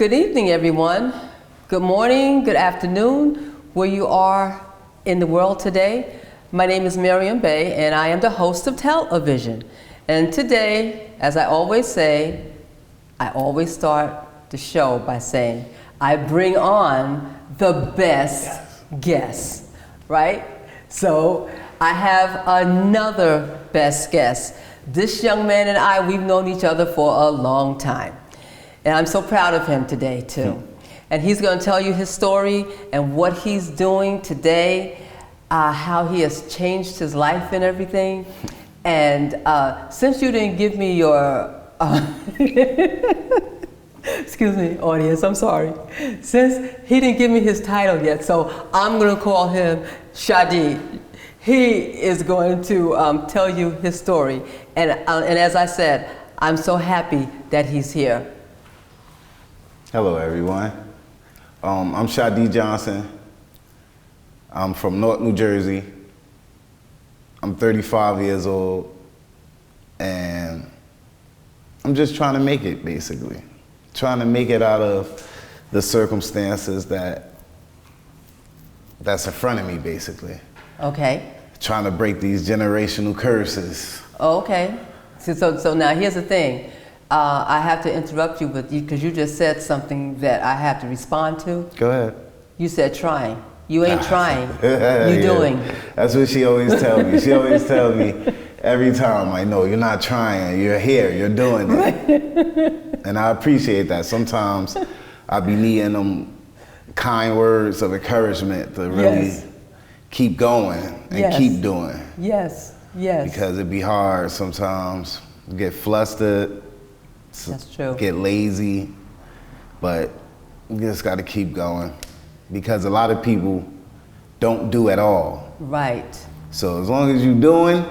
good evening, everyone. Good morning, good afternoon, where you are in the world today. My name is Maryam and I am the host of Television. And today, as I always say, I always start the show by saying, I bring on the best guests, right? So I have another best guest. This young man and I, we've known each other for a long time. And I'm so proud of him today, too. And he's going to tell you his story and what he's doing today, how he has changed his life and everything. And since you didn't give me your, excuse me, audience, I'm sorry. Since he didn't give me his title yet, so I'm going to call him Shadee. He is going to tell you his story. And as I said, I'm so happy that he's here. Hello, everyone. I'm Shadee Johnson. I'm from Newark, New Jersey. I'm 35 years old, and I'm just trying to make it, basically. Trying to make it out of the circumstances that's in front of me, basically. Okay. Trying to break these generational curses. Okay. So now here's the thing. I have to interrupt you because you just said something that I have to respond to. Go ahead. You said trying. You ain't trying. You doing. That's what she always tells me. She always tells me every time, I know you're not trying, you're here, you're doing it. And I appreciate that. Sometimes I be needing them kind words of encouragement to really keep going and keep doing. Yes, yes. Because it'd be hard sometimes, get flustered. That's true. Get lazy, but you just got to keep going because a lot of people don't do at all. Right. So as long as you're doing,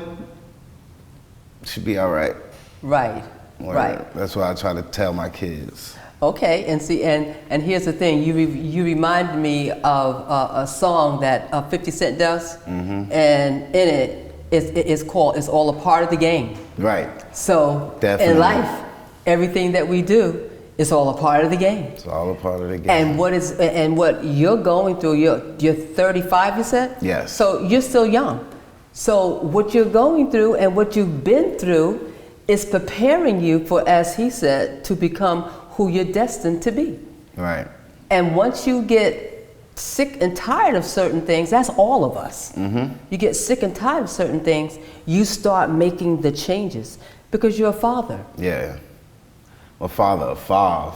it should be all right. Right. Right. That's what I try to tell my kids. Okay, and see, and here's the thing. You remind me of a song that 50 Cent does, and in it, it's called "It's All a Part of the Game." Right. So definitely. In life, everything that we do is all a part of the game. It's all a part of the game. And what you're going through, you're 35, you said? Yes. So you're still young. So what you're going through and what you've been through is preparing you for, as he said, to become who you're destined to be. Right. And once you get sick and tired of certain things, that's all of us. Mm-hmm. You get sick and tired of certain things, you start making the changes because you're a father. Yeah. A father of five.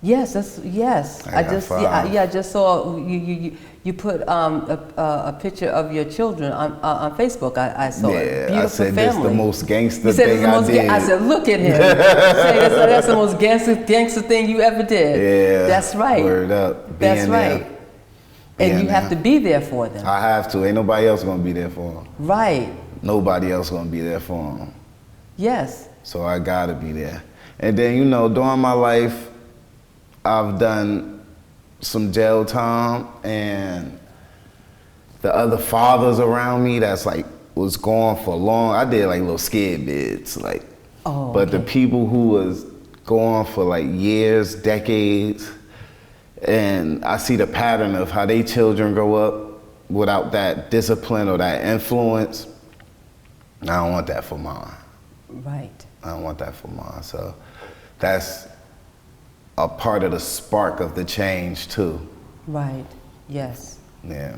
Yes, yes. I just saw you put a picture of your children on Facebook. I saw it. Beautiful I said family. this the most gangster thing I did. I said, look at him. That's the most gangster thing you ever did. Yeah. That's right. Word up. That's right. And you have to be there for them. I have to. Ain't nobody else gonna be there for them. Right. Nobody else gonna be there for them. Yes. So I gotta be there. And then, during my life, I've done some jail time, and the other fathers around me that's was gone for long, I did little skid bids, but the people who was gone for years, decades, and I see the pattern of how they children grow up without that discipline or that influence. I don't want that for mine. Right. I don't want that for mine. So that's a part of the spark of the change too. Right. Yes. Yeah.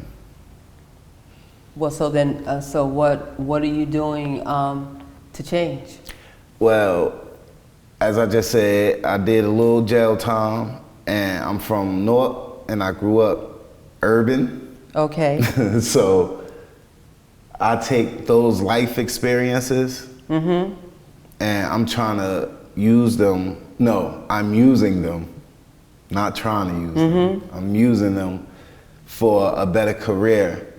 Well, so then, so what are you doing to change? Well, as I just said, I did a little jail time, and I'm from Newark, and I grew up urban. Okay. So I take those life experiences, and I'm trying to use them. No, I'm using them, not trying to use them. I'm using them for a better career.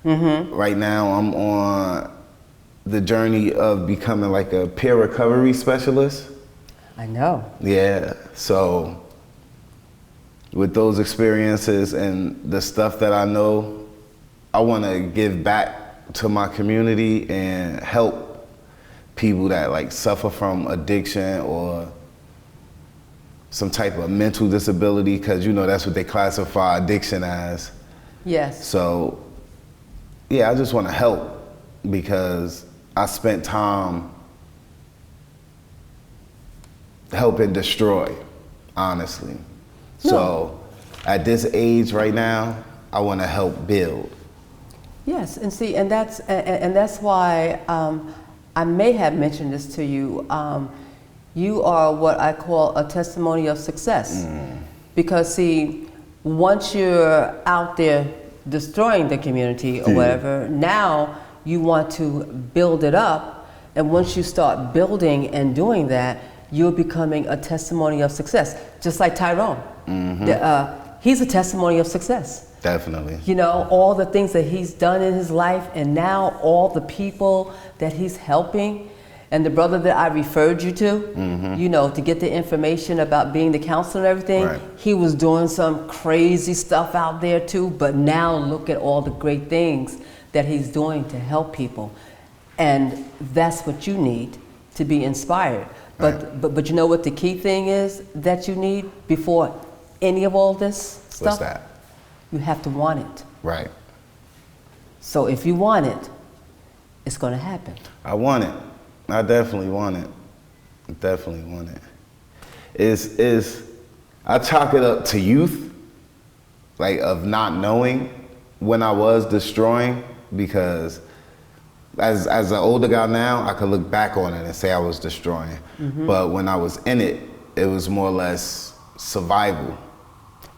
Right now, I'm on the journey of becoming a peer recovery specialist. I know. Yeah, so with those experiences and the stuff that I know, I want to give back to my community and help people that suffer from addiction or some type of mental disability, because that's what they classify addiction as. Yes. So, yeah, I just want to help, because I spent time helping destroy, honestly. No. So, at this age right now, I want to help build. Yes, and see, and that's why I may have mentioned this to you. You are what I call a testimony of success, because see, once you're out there destroying the community or whatever, now you want to build it up, and once you start building and doing that, you're becoming a testimony of success, just like Tyrone. He's a testimony of success. Definitely. All the things that he's done in his life, and now all the people that he's helping, and the brother that I referred you to, to get the information about being the counselor and everything, right. He was doing some crazy stuff out there too, but now look at all the great things that he's doing to help people. And that's what you need to be inspired. But you know what the key thing is that you need before any of all this stuff? What's that? You have to want it. Right. So if you want it, it's going to happen. I want it. I definitely want it. I definitely want it. I chalk it up to youth, like of not knowing when I was destroying, because as an older guy now, I could look back on it and say I was destroying. But when I was in it, it was more or less survival.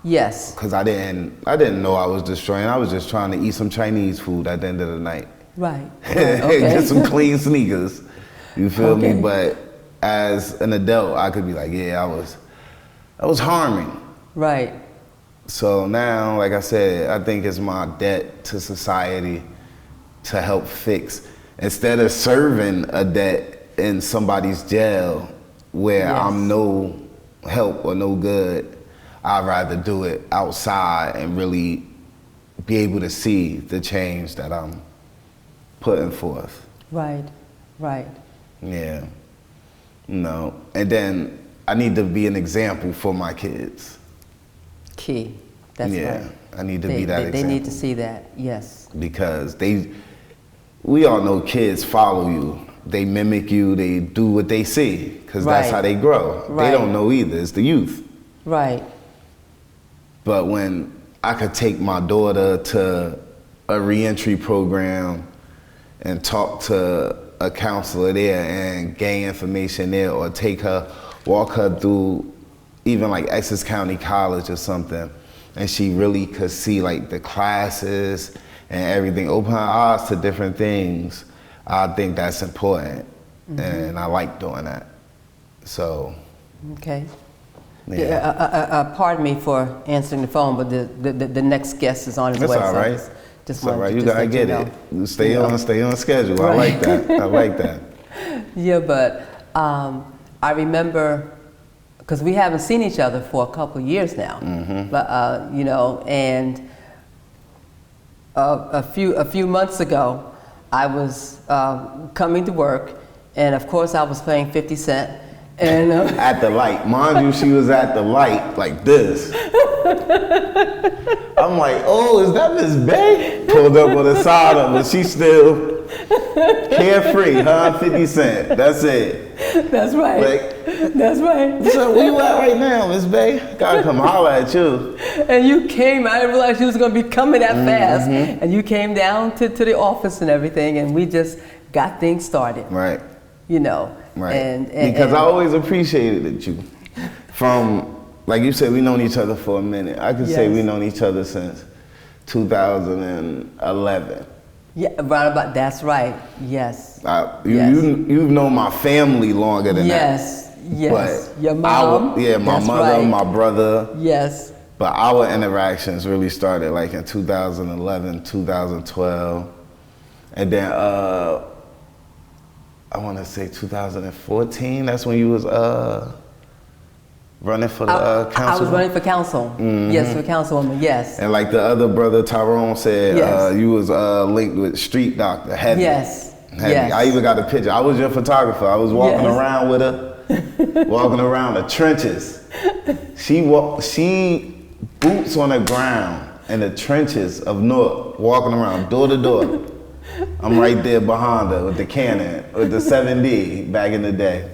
Yes. Because I didn't know I was destroying. I was just trying to eat some Chinese food at the end of the night. Right. Okay. Get some clean sneakers. You feel me? But as an adult, I could be like, yeah, I was harming. Right. So now, like I said, I think it's my debt to society to help fix. Instead of serving a debt in somebody's jail where I'm no help or no good, I'd rather do it outside and really be able to see the change that I'm putting forth. Right, right. Yeah. No. And then I need to be an example for my kids. Key. That's right. I need to be that example. They need to see that, yes. Because we all know kids follow you. They mimic you, they do what they see, because that's how they grow. Right. They don't know either, it's the youth. Right. But when I could take my daughter to a reentry program and talk to a counselor there and gain information there, or walk her through even like Essex County College or something, and she really could see like the classes and everything, open her eyes to different things, I think that's important. And I like doing that. So. Okay. Yeah. Pardon me for answering the phone, but the next guest is on his way. That's all right. So that's all right. You gotta get it. You stay on schedule. Right. I like that. I like that. Yeah, but I remember, because we haven't seen each other for a couple of years now. But and a few months ago, I was coming to work, and of course I was playing 50 Cent. And at the light, mind you, she was at the light like this. I'm like, oh, is that Miss Bay? Pulled up on the side of her. She's still carefree, huh? 50 Cent. That's it. That's right. Like, that's right. So where you at right now, Miss Bay? Gotta come holler at you. And you came. I didn't realize you was gonna be coming that fast. And you came down to the office and everything, and we just got things started. Right. Right. And because I always appreciated you. From, like you said, we known each other for a minute. I could say we known each other since 2011. Yeah, right about, that's right, yes. You've known my family longer than that. Yes, your mom. My mother, my brother. Yes. But our interactions really started like in 2011, 2012. And then, I want to say 2014, that's when you was running for the council. I was running for council, yes, for councilwoman, yes. And like the other brother, Tyrone, said you was linked with Street Doctor, Heavy. Yes, Heavy. I even got a picture. I was your photographer. I was walking around with her. walking around the trenches. She boots on the ground in the trenches of Newark, walking around door to door. I'm right there behind her with the cannon, with the 7D back in the day.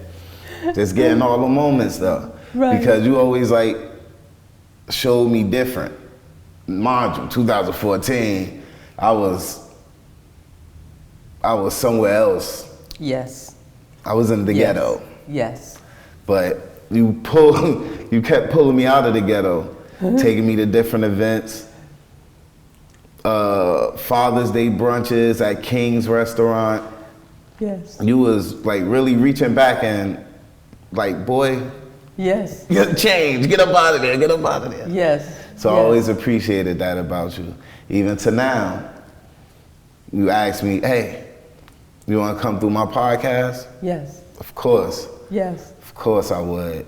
Just getting all the moments though. Right. Because you always like showed me different. Mind you, 2014, I was somewhere else. Yes. I was in the ghetto. Yes. But you kept pulling me out of the ghetto, taking me to different events. Father's Day brunches at King's Restaurant. Yes. You was like really reaching back and like, boy. Yes. Change, get up out of there, get up out of there. Yes. So I always appreciated that about you. Even to now, you ask me, hey, you want to come through my podcast? Yes. Of course. Yes. Of course I would.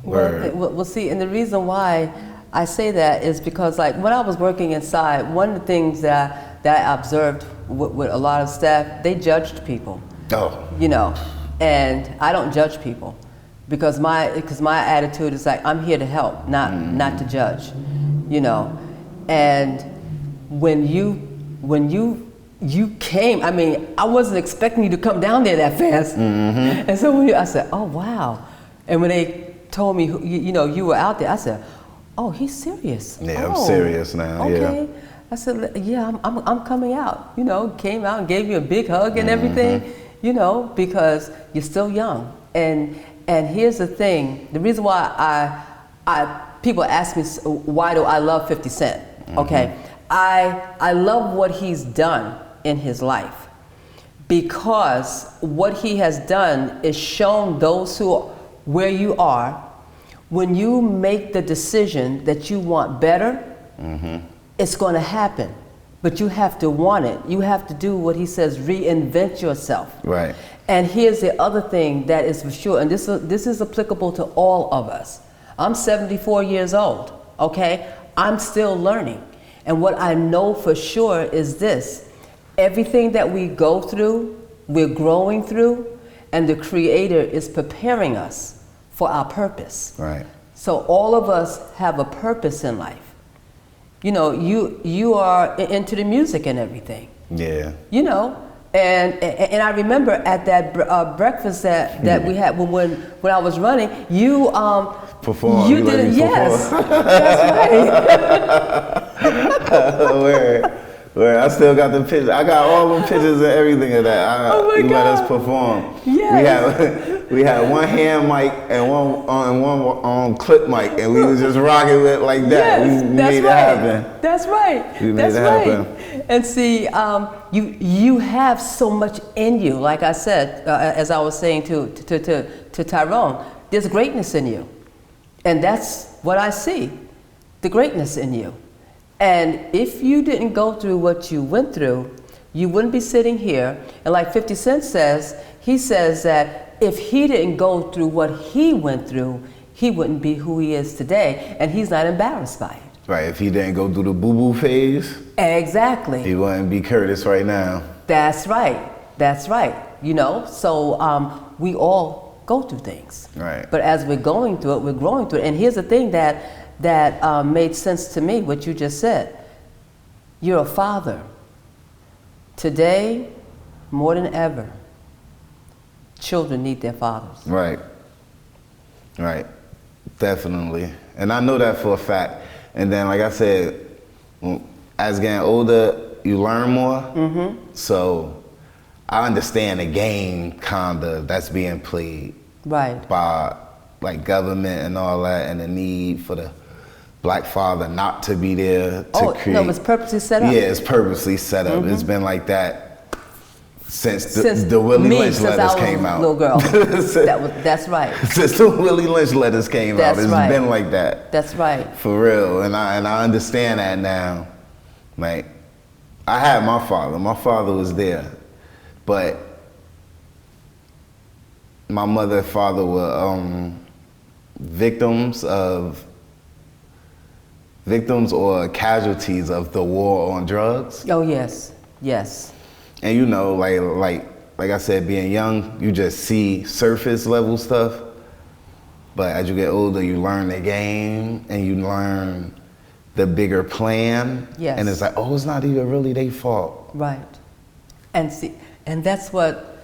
Well, see, and the reason why I say that is because, like, when I was working inside, one of the things that I observed with a lot of staff, they judged people. Oh. You know, and I don't judge people because my attitude is like, I'm here to help, not to judge. You know, and when you came, I mean, I wasn't expecting you to come down there that fast. Mm-hmm. And so I said, oh, wow. And when they told me, you were out there, I said, oh, he's serious. Yeah, I'm serious now, okay. yeah. I said, yeah, I'm coming out. You know, came out and gave you a big hug and everything, you know, because you're still young. And here's the thing, the reason why people ask me, why do I love 50 Cent? Okay, I love what he's done in his life because what he has done is shown those who where you are, when you make the decision that you want better, it's going to happen. But you have to want it. You have to do what he says, reinvent yourself. Right. And here's the other thing that is for sure, and this is applicable to all of us. I'm 74 years old, okay? I'm still learning. And what I know for sure is this: everything that we go through, we're growing through, and the Creator is preparing us for our purpose. Right. So all of us have a purpose in life. You know, you are into the music and everything. Yeah. You know, and I remember at that breakfast that we had when I was running, you performed. You did it, yes. That's right. Where I still got the pictures. I got all the pictures and everything of that. You let us perform. Yes. We had one hand mic and one clip mic, and we was just rocking it like that. Yes, we made it happen. That's right. We made it happen. And see, you have so much in you. Like I said, as I was saying to Tyrone, there's greatness in you, and that's what I see, the greatness in you. And if you didn't go through what you went through, you wouldn't be sitting here. And like 50 Cent says, he says that if he didn't go through what he went through, he wouldn't be who he is today, and he's not embarrassed by it. Right, if he didn't go through the boo-boo phase. Exactly. He wouldn't be Curtis right now. That's right, you know, so we all go through things. Right. But as we're going through it, we're growing through it. And here's the thing that made sense to me, what you just said. You're a father. Today, more than ever, children need their fathers. Right. Right. Definitely. And I know that for a fact. And then, like I said, as getting older, you learn more. So I understand the game kinda that's being played. Right. By like government and all that, and the need for the black father not to be there to create. No, it's purposely set up. Yeah, it's purposely set up. It's been like that since the Willie Lynch letters came out. Little girl. That's right. Since the Willie Lynch letters came out, it's been like that. That's right. For real, and I understand that now. Like, I had my father. My father was there, but my mother and father were victims or casualties of the war on drugs. Oh yes, yes. And you know, like like I said, being young, you just see surface level stuff. But as you get older, you learn the game and you learn the bigger plan. Yes. And it's like, oh, it's not even really their fault. Right. And see, and that's what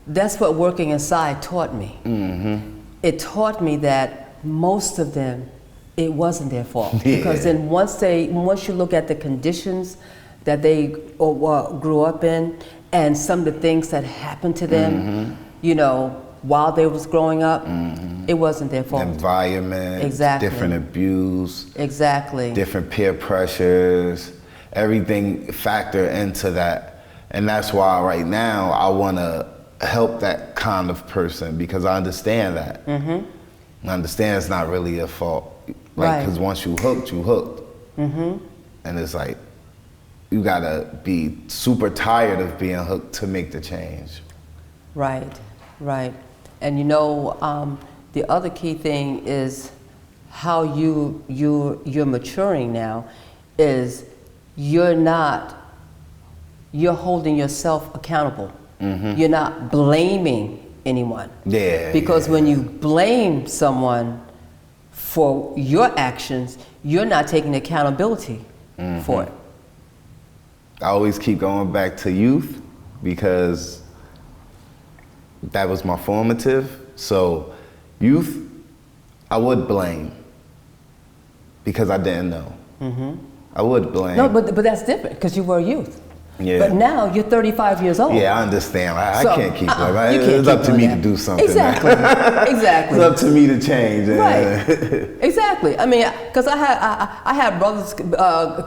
working inside taught me. Mm-hmm. It taught me that most of them, it wasn't their fault. Yeah. Because then once you look at the conditions that they grew up in and some of the things that happened to them, mm-hmm. you know, while they was growing up, mm-hmm. it wasn't their fault. Environment, exactly. Different abuse, exactly. Different peer pressures, everything factor into that. And that's why right now I want to help that kind of person because I understand that. Mm-hmm. I understand it's not really your fault. Like, because once you hooked, you hooked. Mm-hmm. And it's like, you gotta be super tired of being hooked to make the change. Right, right. And you know, the other key thing is how you're maturing now is you're holding yourself accountable. Mm-hmm. You're not blaming anyone. Yeah. Because when you blame someone for your actions, you're not taking accountability mm-hmm. for it. I always keep going back to youth because that was my formative. So youth, I would blame because I didn't know. Mm-hmm. I would blame. No, but that's different because you were a youth. Yeah. But now you're 35 years old. Yeah, I understand. I can't keep blaming. It's up to me to do something. Exactly. Exactly. It's up to me to change. Right. Exactly. I mean, because I had brothers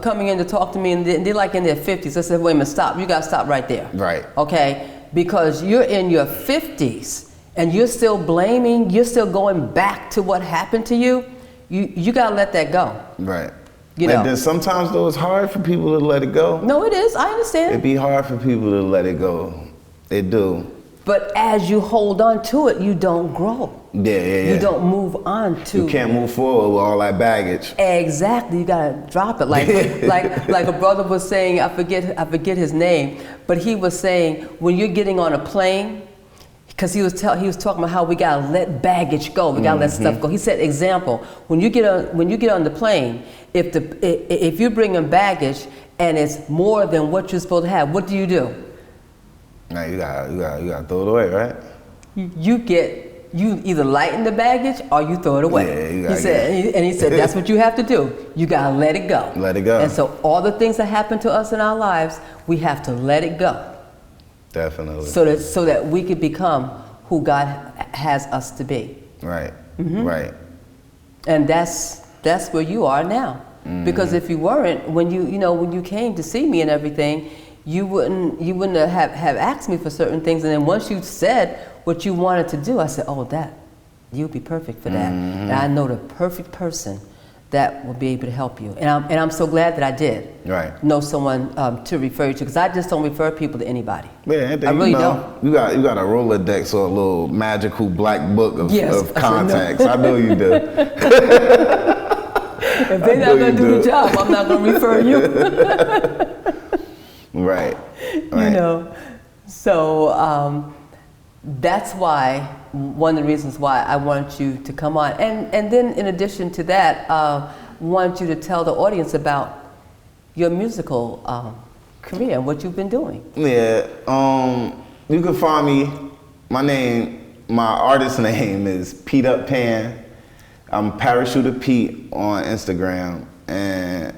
coming in to talk to me, and they're like in their 50s. I said, wait a minute, stop. You got to stop right there. Right. Okay? Because you're in your 50s, and you're still blaming, you're still going back to what happened to you. You got to let that go. Right. You know. And then sometimes though it's hard for people to let it go. No, it is. I understand. It'd be hard for people to let it go. It do. But as you hold on to it, you don't grow. Yeah. You don't move on to. You can't move forward with all that baggage. Exactly. You gotta drop it. Like a brother was saying. I forget his name, but he was saying when you're getting on a plane. Because he was talking about how we gotta let baggage go, we gotta let stuff go. He said, example, when you get on the plane, if you bring in baggage and it's more than what you're supposed to have, what do? Now you gotta throw it away, right? You either lighten the baggage or you throw it away. Yeah, you gotta he said that's what you have to do. You gotta let it go. Let it go. And so all the things that happen to us in our lives, we have to let it go. Definitely. So that we could become who God has us to be. Right. Mm-hmm. Right. And that's where you are now. Mm-hmm. Because if you weren't, when you came to see me and everything, you wouldn't have asked me for certain things. And then once you said what you wanted to do, I said, oh, you'd be perfect for that. Mm-hmm. And I know the perfect person that will be able to help you. And I'm so glad that I did know someone to refer you to, because I just don't refer people to anybody. Yeah, I really don't. You got a Rolodex or a little magical black book of contacts. I know you do. If they're not going to do the job, I'm not going to refer you. Right. You know, so that's why, one of the reasons why I want you to come on. And then in addition to that, want you to tell the audience about your musical career and what you've been doing. Yeah, you can find me, my artist name is Pete Up Pan. I'm Parachuter Pete on Instagram. And,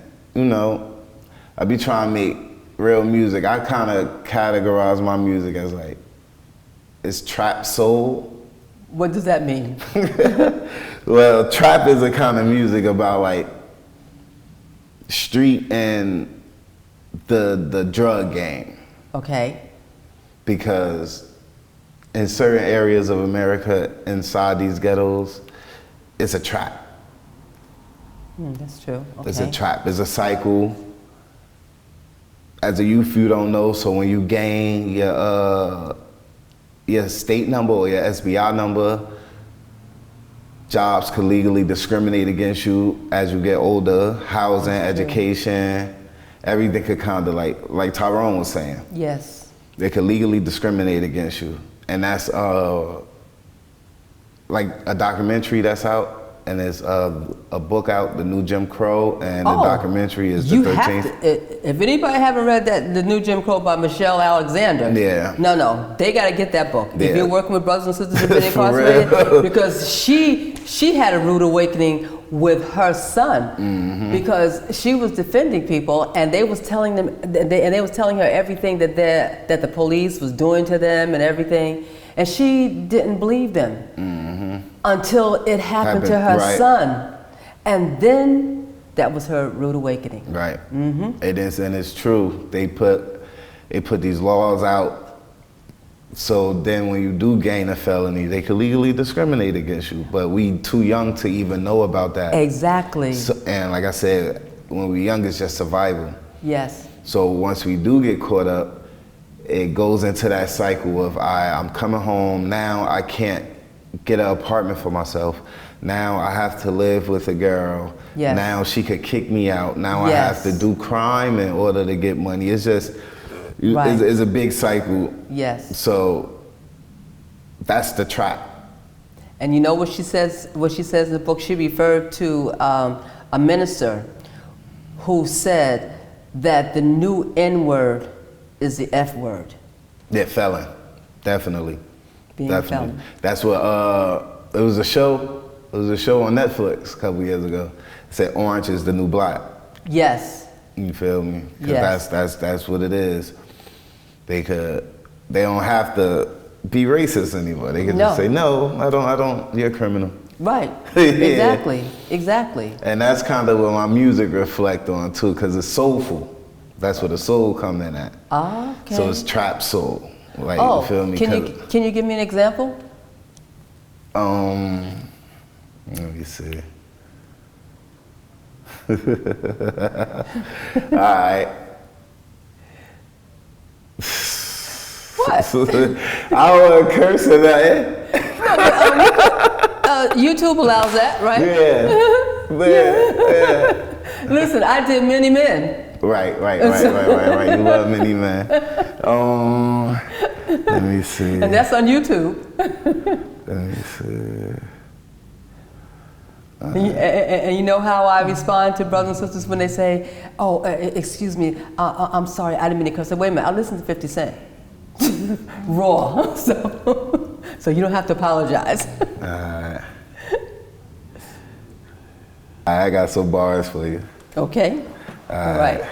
I be trying to make real music. I kind of categorize my music as like, it's trap soul. What does that mean? Well, trap is a kind of music about like street and the drug game. Okay. Because in certain areas of America, inside these ghettos, it's a trap. That's true. Okay. It's a trap. It's a cycle. As a youth, you don't know, so when you gain your state number or your SBI number, jobs could legally discriminate against you as you get older. Housing, education, everything could kind of like Tyrone was saying. Yes. they could legally discriminate against you. And that's like a documentary that's out. And there's a book out, The New Jim Crow, and the documentary is the 13th. If anybody haven't read that, The New Jim Crow by Michelle Alexander, no, they got to get that book. Yeah. If you're working with brothers and sisters who've been incarcerated, because she had a rude awakening with her son, because she was defending people, and they was telling them, they was telling her everything that the police was doing to them and everything, and she didn't believe them until it happened to her son, and then that was her rude awakening. Right. It is, and it's true. They put these laws out. So then when you do gain a felony, they can legally discriminate against you. But we too young to even know about that. Exactly. So, and like I said, when we're young, it's just survival. Yes. So once we do get caught up, it goes into that cycle of I'm coming home, now I can't get an apartment for myself. Now I have to live with a girl. Yes. Now she could kick me out. Now I have to do crime in order to get money. It's just... It's a big cycle. Yes. So that's the trap. And you know what she says? What she says in the book? She referred to a minister who said that the new N word is the F word. Yeah, felon, definitely. Being a felon. That's what. It was a show. It was a show on Netflix a couple years ago. It said Orange is the New Black. Yes. You feel me? Because that's what it is. They don't have to be racist anymore. They can just say, no, I don't, you're a criminal. Right, exactly. And that's kind of what my music reflect on too, because it's soulful. That's where the soul come in at. Ah, okay. So it's trap soul. Like, you feel me? Can you give me an example? Let me see. All right. What? I don't want to curse or nothing. YouTube allows that, right? Yeah. Listen, I did Many Men. Right. You love Many Men. Let me see. And that's on YouTube. Let me see. And you know how I respond to brothers and sisters when they say, oh, excuse me, I'm sorry, I didn't mean to curse. Wait a minute, I listen to 50 Cent. Raw. So you don't have to apologize. I got some bars for you. Okay. All right.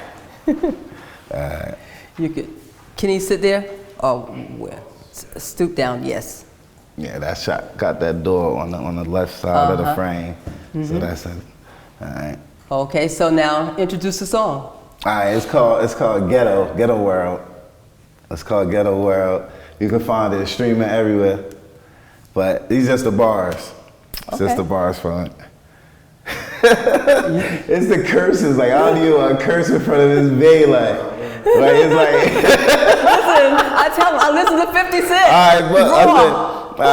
You could. Can you sit there? Oh, where? Stoop down. Yes. Yeah, that shot got that door on the left side of the frame. So that's it. All right. Okay, so now introduce the song. All right, it's called Ghetto World. It's called Ghetto World. You can find it streaming everywhere. But these just the bars. It's just the bars from it. It's the curses. Like, I don't even want to curse in front of this bae. Like it's like. Listen, I tell him I listen to 50 Cent. All right, but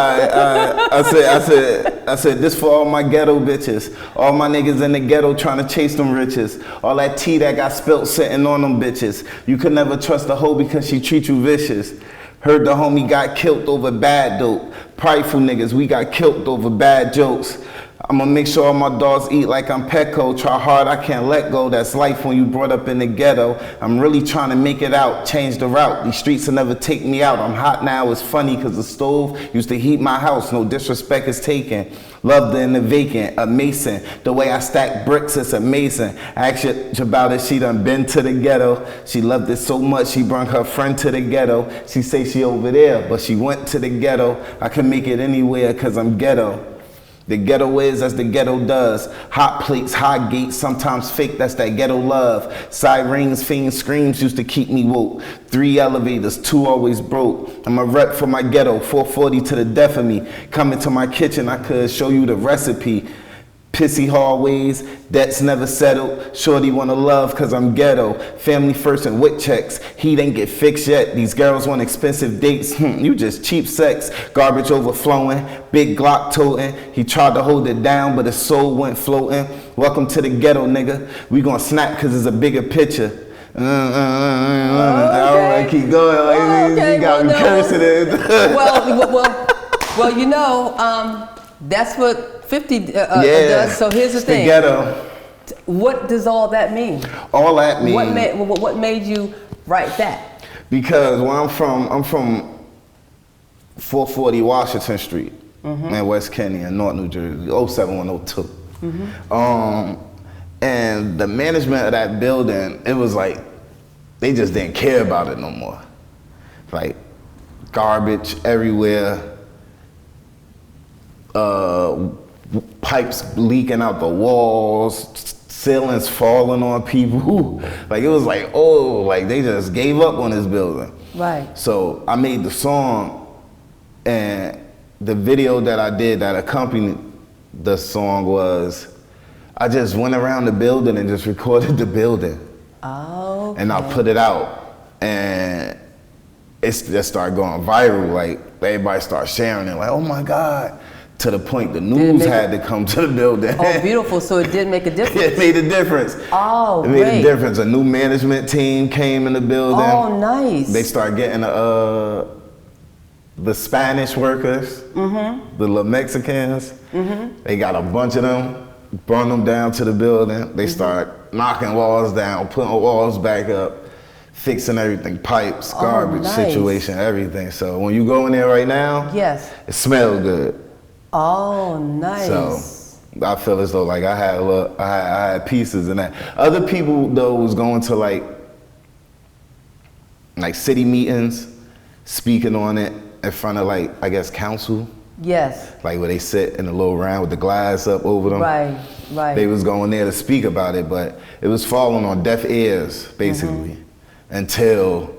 I said, this for all my ghetto bitches, all my niggas in the ghetto trying to chase them riches, all that tea that got spilt sitting on them bitches. You could never trust a hoe because she treat you vicious. Heard the homie got killed over bad dope. Prideful niggas, we got killed over bad jokes. I'ma make sure all my dogs eat like I'm Petco. Try hard, I can't let go. That's life when you brought up in the ghetto. I'm really trying to make it out, change the route. These streets will never take me out. I'm hot now, it's funny cause the stove used to heat my house. No disrespect is taken. Loved her in the vacant, a mason. The way I stack bricks, it's amazing. I asked her about it, she done been to the ghetto. She loved it so much, she brought her friend to the ghetto. She say she over there, but she went to the ghetto. I can make it anywhere cause I'm ghetto. The ghetto is as the ghetto does. Hot plates, hot gates, sometimes fake, that's that ghetto love. Sirens, fiends, screams used to keep me woke. 3 elevators, 2 always broke. I'm a rep for my ghetto, 440 to the death of me. Come into my kitchen, I could show you the recipe. Pissy hallways, debts never settled. Shorty wanna love cause I'm ghetto. Family first and with checks. Heat ain't get fixed yet. These girls want expensive dates. You just cheap sex. Garbage overflowing. Big Glock toting. He tried to hold it down but his soul went floating. Welcome to the ghetto, nigga. We gon' snap cause it's a bigger picture. I don't keep going. Like, you got me cursing it. well, you know, that's what 50 does. So here's the thing. The ghetto. What does all that mean? All that means. What made you write that? Because where I'm from 440 Washington Street in West Kenny in North New Jersey, 07102. And the management of that building, it was like, they just didn't care about it no more. Like, garbage everywhere, pipes leaking out the walls, ceilings falling on people. Like, it was like, oh, like they just gave up on this building. Right. So I made the song, and the video that I did that accompanied the song was, I just went around the building and just recorded the building. Oh. Okay. And I put it out, and it just started going viral. Like, everybody started sharing it, like, oh my God. To the point the news had to come to the building. Oh, beautiful. So it did make a difference. It made a difference. Oh, it made a difference. A new management team came in the building. Oh, nice. They started getting the Spanish workers, the La Mexicans. They got a bunch of them, brought them down to the building. They start knocking walls down, putting walls back up, fixing everything, pipes, garbage situation, everything. So when you go in there right now, yes, it smells good. Oh, nice. So I feel as though like I had pieces in that. Other people though was going to like city meetings, speaking on it in front of like, I guess, council. Yes. Like where they sit in a little round with the glass up over them. Right, right. They was going there to speak about it, but it was falling on deaf ears basically until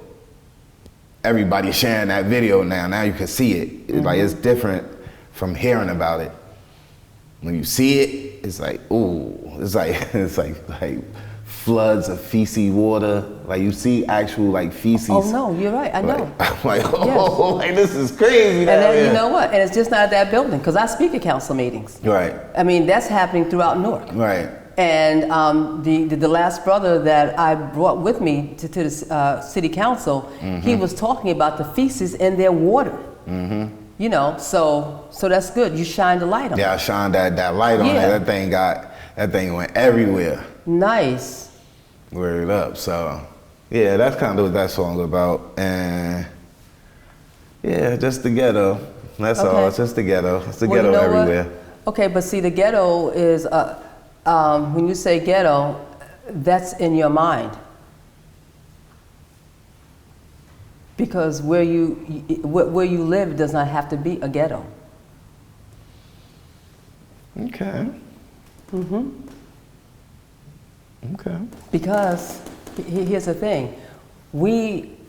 everybody's sharing that video now. Now you can see it. Like it's different from hearing about it. When you see it, it's like, ooh, it's like floods of feces water. Like you see actual like feces. Oh no, you're right, I know. I'm like, oh, like this is crazy. And then you know what, and it's just not at that building, because I speak at council meetings. Right. I mean, that's happening throughout Newark. Right. And the last brother that I brought with me to the city council, he was talking about the feces in their water. You know, so that's good. You shined a light on it. Yeah, I shined that light on it. That thing went everywhere. Nice. Word up. So yeah, that's kind of what that song about. And yeah, just the ghetto. That's all. It's just the ghetto. It's the ghetto everywhere. What? Okay, but see, the ghetto is when you say ghetto, that's in your mind. Because where you live does not have to be a ghetto. Okay. Okay. Because here's the thing,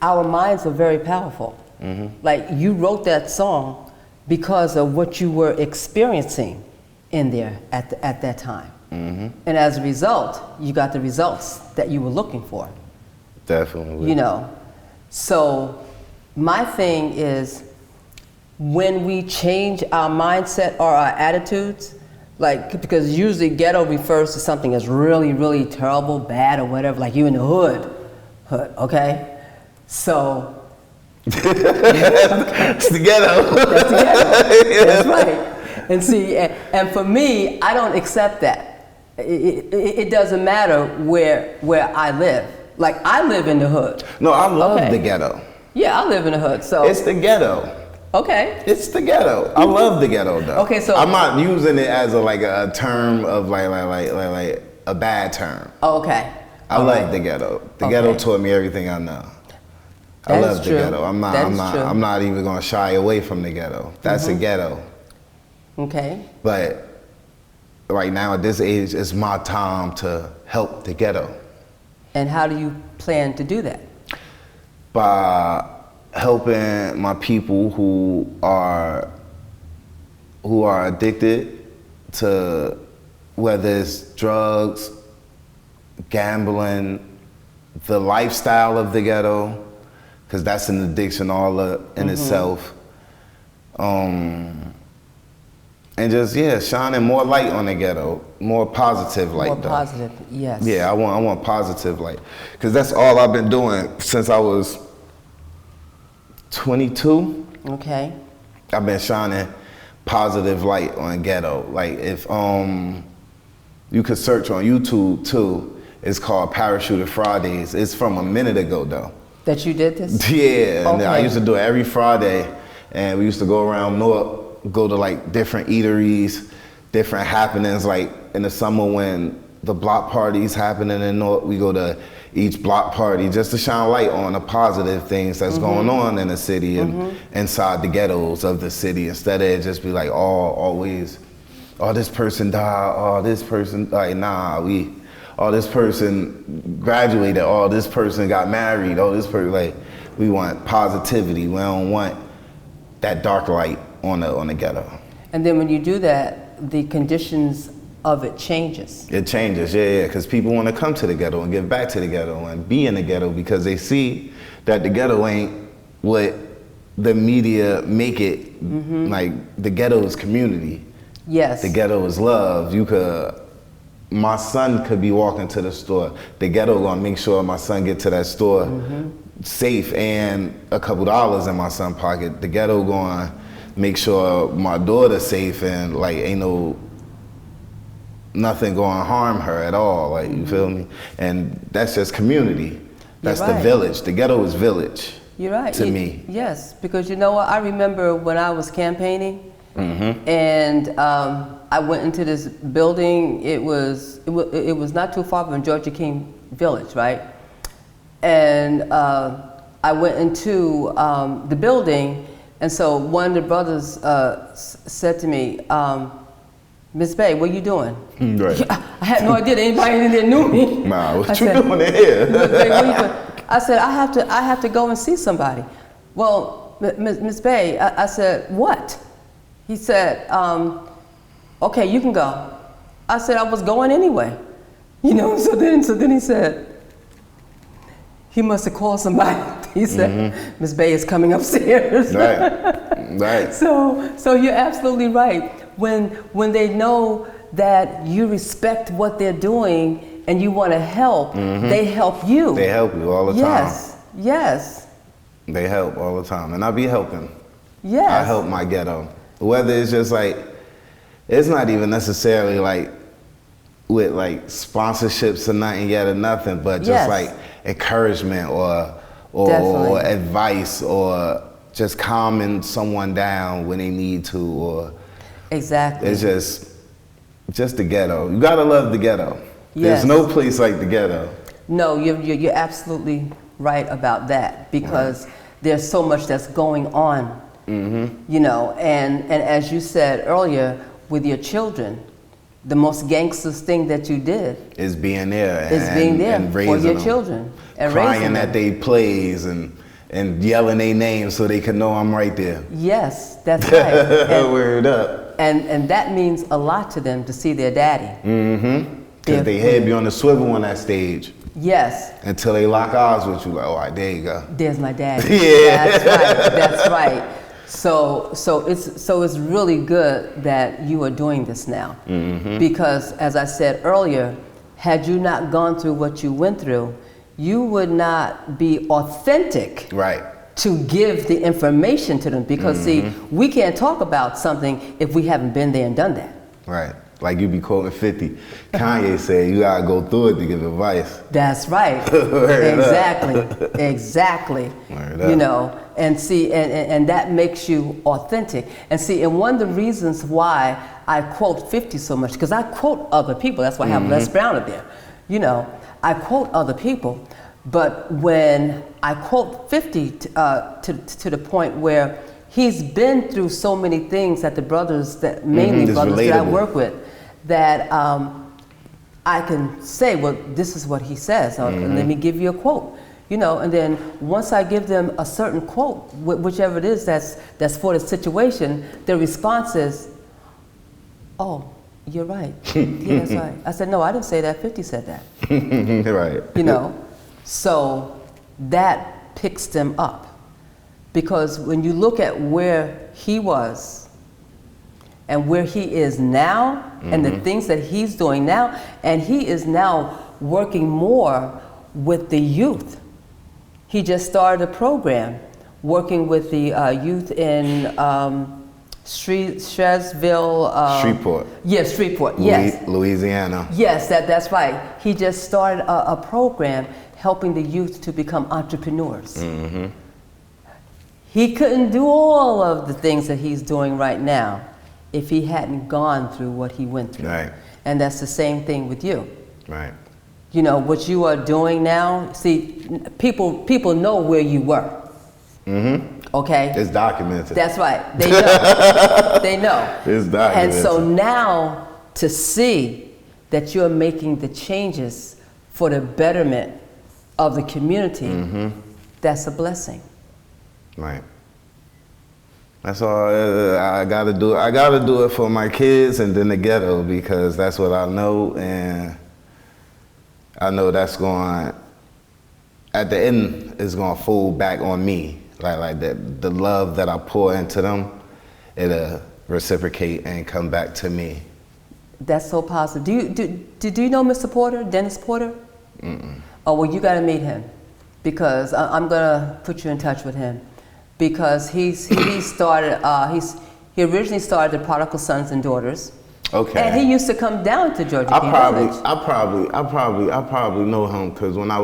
our minds are very powerful. Like you wrote that song because of what you were experiencing in there at that time. And as a result, you got the results that you were looking for. Definitely. You know. So my thing is, when we change our mindset or our attitudes, like, because usually ghetto refers to something that's really, really terrible, bad, or whatever, like you in the hood, okay? So. It's the ghetto. That's the ghetto, that's right. And see, and for me, I don't accept that. It doesn't matter where I live. Like, I live in the hood. No, I love the ghetto. Yeah, I live in the hood, so. It's the ghetto. Okay. It's the ghetto. I love the ghetto though. Okay, so. I'm not using it as a term of like a bad term. Okay. I like the ghetto. The ghetto taught me everything I know. I love the ghetto. I'm not even gonna shy away from the ghetto. That's a ghetto. Okay. But right now at this age, it's my time to help the ghetto. And how do you plan to do that? By helping my people who are addicted to, whether it's drugs, gambling, the lifestyle of the ghetto, because that's an addiction all in itself. And just, shining more light on the ghetto, more positive light. More positive, yes. Yeah, I want positive light. Because that's all I've been doing since I was 22. Okay. I've been shining positive light on ghetto. Like if you could search on YouTube too, it's called Parachuter Fridays. It's from a minute ago though. That you did this? Yeah, and I used to do it every Friday, and we used to go around Newark, go to like different eateries, different happenings. Like in the summer when the block parties happening in Newark, we go to each block party just to shine light on the positive things that's going on in the city and inside the ghettos of the city, instead of it just be like always, this person died, this person, like this person graduated, this person got married, this person, like, we want positivity. We don't want that dark light on the ghetto. And then when you do that, the conditions of it changes. It changes, yeah, because people want to come to the ghetto and give back to the ghetto and be in the ghetto because they see that the ghetto ain't what the media make it. Like, the ghetto is community. Yes. The ghetto is love. My son could be walking to the store. The ghetto gonna make sure my son get to that store safe and a couple dollars in my son's pocket. The ghetto gonna make sure my daughter's safe and like ain't nothing gonna harm her at all. Like, you feel me? And that's just community. That's the village. The ghetto is village. You're right. To me. Yes, because you know what? I remember when I was campaigning, and I went into this building. It was not too far from Georgia King Village, right? And I went into the building, and so one of the brothers said to me, Miss Bay, what are you doing? Right. I had no idea that anybody in there knew me. Nah, what you doing in here? Miss Bay, what are you doing? I said, I have to go and see somebody. Well, Miss Bay, I said, what? He said, okay, you can go. I said, I was going anyway. You know, so then he said, he must have called somebody. He said, Miss Bay is coming upstairs. Right. So you're absolutely right. When they know that you respect what they're doing and you want to help, they help you. They help you all the time. Yes. They help all the time, and I be helping. Yes. I help my ghetto. Whether it's just like, it's not even necessarily like with like sponsorships or nothing yet or nothing, but just like encouragement or advice or just calming someone down when they need to, or exactly. It's just the ghetto. You gotta love the ghetto. Yes. There's no place like the ghetto. No, you're absolutely right about that, because there's so much that's going on. You know, and as you said earlier, with your children, the most gangsters thing that you did is being there. And for your children. And crying at their plays and yelling their names so they can know I'm right there. Yes, that's right. Word up. And that means a lot to them to see their daddy. Because they head be on the swivel on that stage. Yes. Until they lock eyes with you, like, all right, there you go. There's my daddy. Yeah. That's right. So it's really good that you are doing this now, because as I said earlier, had you not gone through what you went through, you would not be authentic. Right. To give the information to them, because see, we can't talk about something if we haven't been there and done that. Right. Like you be quoting 50. Kanye said you gotta go through it to give advice. That's right. Exactly. You know, and see, and that makes you authentic. And see, and one of the reasons why I quote 50 so much, because I quote other people. That's why I have Les Brown up there. You know, I quote other people, but when I quote 50 to the point where he's been through so many things that the brothers, that mainly brothers that I work with, that I can say, well, this is what he says. Let me give you a quote. You know, and then once I give them a certain quote, whichever it is that's for the situation, their response is, oh, you're right. Yeah, that's right. I said, no, I didn't say that. 50 said that. Right. You know, so that picks them up. Because when you look at where he was and where he is now and the things that he's doing now. And he is now working more with the youth. He just started a program working with the youth in Shreveville. Shreveport. Yes, Shreveport, yes. Louisiana. Yes, that's right. He just started a program helping the youth to become entrepreneurs. He couldn't do all of the things that he's doing right now if he hadn't gone through what he went through. Right. And that's the same thing with you. Right. You know, what you are doing now, see, people know where you were. Okay? It's documented. That's right. They know. They know. It's documented. And so now to see that you're making the changes for the betterment of the community, that's a blessing. Right. That's all I gotta do. I gotta do it for my kids and then the ghetto, because that's what I know, and I know that's going, at the end, it's gonna fold back on me. Like that, the love that I pour into them, it'll reciprocate and come back to me. That's so positive. Do you know Mr. Porter, Dennis Porter? Oh, well, you gotta meet him, because I'm gonna put you in touch with him. Because he originally started the Prodigal Sons and Daughters. Okay. And he used to come down to Georgia King Village. I probably know him, because when I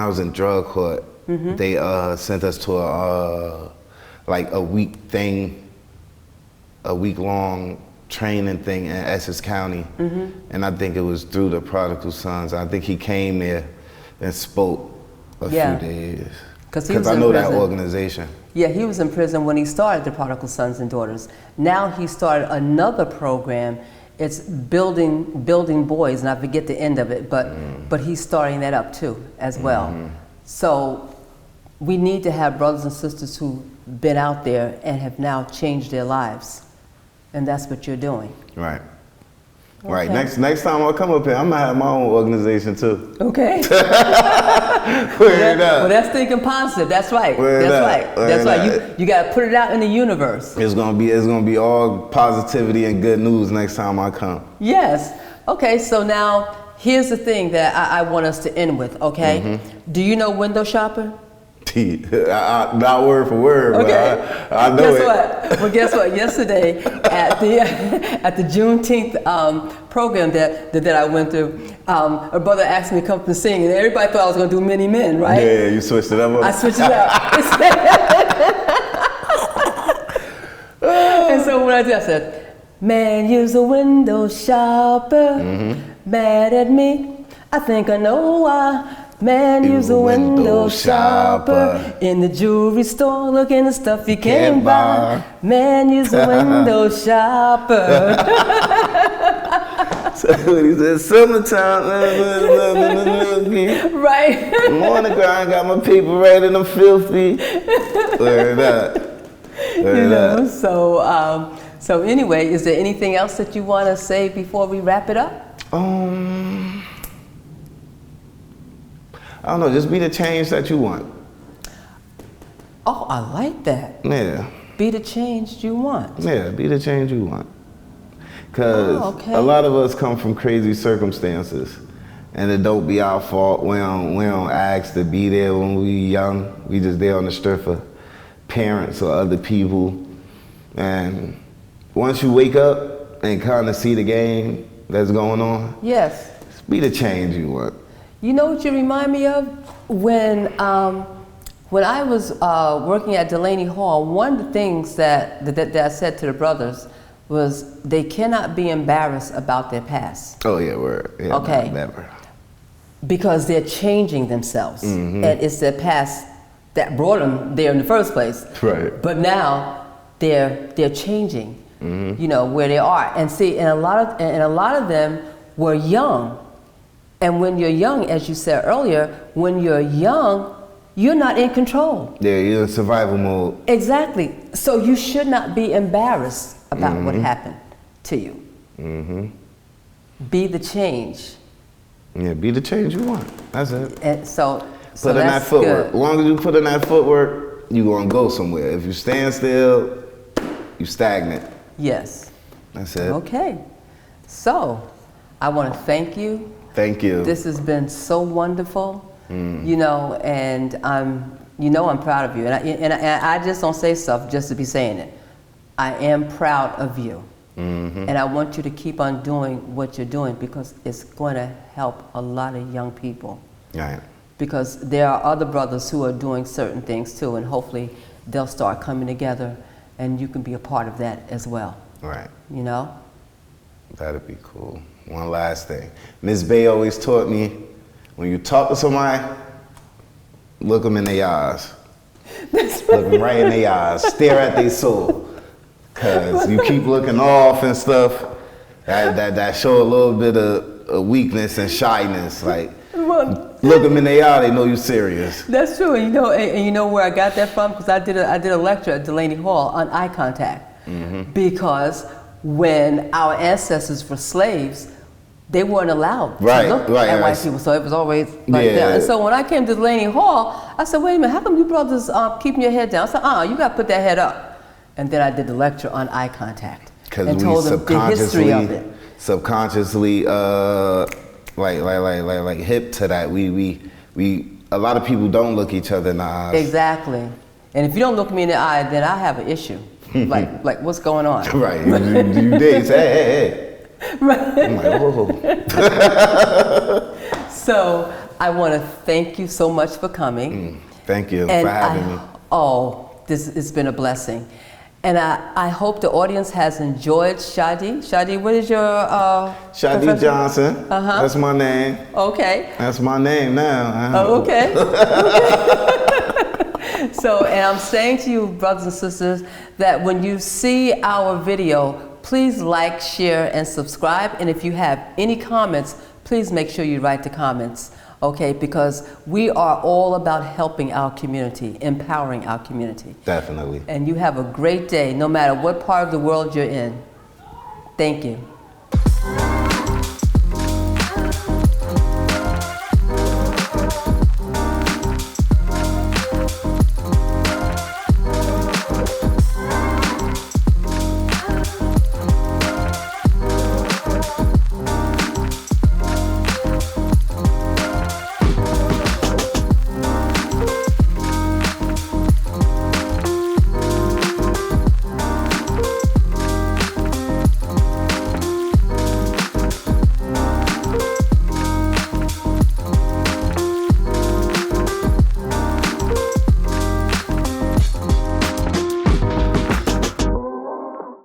was in drug court, they sent us to a week-long training thing in Essex County, and I think it was through the Prodigal Sons. I think he came there and spoke a few days. Because I know that organization. Yeah, he was in prison when he started the Prodigal Sons and Daughters. Now he started another program. It's building boys, and I forget the end of it, but he's starting that up too as well. So we need to have brothers and sisters who've been out there and have now changed their lives, and that's what you're doing. Right. Okay. Right. Next time I come up here, I'm gonna have my own organization too. Okay. Well, that's thinking positive. That's right. That's right. You got to put it out in the universe. It's gonna be all positivity and good news next time I come. Yes. Okay. So now here's the thing that I want us to end with. Okay. Do you know window shopper? Not word for word, okay. But I know it. Well, guess what? Yesterday at the Juneteenth program that I went through, a brother asked me to come and sing, and everybody thought I was going to do Many Men, right? Yeah, you switched it up. I switched it up. And so what I did, I said, "Man, you's a window shopper, mad at me. I think I know why. Man, you's a window shopper in the jewelry store, looking at stuff you can't buy. Man, you's a window shopper." So he said, "Summertime, right? I'm on the ground, got my paper right, and I'm filthy." Word up. So anyway, is there anything else that you want to say before we wrap it up? I don't know, just be the change that you want. Oh, I like that. Yeah. Be the change you want. Yeah, be the change you want. Because a lot of us come from crazy circumstances, and it don't be our fault. We don't ask to be there when we young. We just there on the strength of parents or other people. And once you wake up and kind of see the game that's going on, yes, be the change you want. You know what you remind me of? When I was working at Delaney Hall, one of the things that I said to the brothers was they cannot be embarrassed about their past. Oh yeah, word. Yeah, okay. Never. Because they're changing themselves, and it's their past that brought them there in the first place. Right. But now they're changing. You know where they are, and see, and a lot of them were young. And when you're young, as you said earlier, when you're young, you're not in control. Yeah, you're in survival mode. Exactly. So you should not be embarrassed about what happened to you. Be the change. Yeah, be the change you want. That's it. And so put in that footwork. As long as you put in that footwork, you're going to go somewhere. If you stand still, you stagnant. Yes. That's it. Okay. So, I want to thank you. Thank you. This has been so wonderful, you know, and I'm proud of you. And I just don't say stuff just to be saying it. I am proud of you. And I want you to keep on doing what you're doing because it's going to help a lot of young people. Right. Because there are other brothers who are doing certain things too, and hopefully they'll start coming together and you can be a part of that as well. Right. You know? That'd be cool. One last thing. Ms. Bay always taught me, when you talk to somebody, look them in their eyes. That's right. Look them right in their eyes. Stare at their soul. Because you keep looking off and stuff, that show a little bit of weakness and shyness. Like, look them in the eye, they know you're serious. That's true, and you know where I got that from? Because I did a lecture at Delaney Hall on eye contact. Because when our ancestors were slaves, they weren't allowed to look at white people, so it was always like that. And so when I came to Delaney Hall, I said, wait a minute, how come you brothers keeping your head down? I said, you got to put that head up. And then I did the lecture on eye contact and told them the history of it. Subconsciously, like hip to that. We a lot of people don't look each other in the eyes. Exactly. And if you don't look me in the eye, then I have an issue. like what's going on? Right. You did say, hey. Right. I'm like, whoa. So I want to thank you so much for coming. Thank you for having me. It's been a blessing. And I hope the audience has enjoyed Shadee. Shadee, what is your Shadee Johnson. That's my name. Okay. That's my name now. Oh, okay. So, and I'm saying to you, brothers and sisters, that when you see our video, please like, share, and subscribe. And if you have any comments, please make sure you write the comments. Okay, because we are all about helping our community, empowering our community. Definitely. And you have a great day, no matter what part of the world you're in. Thank you.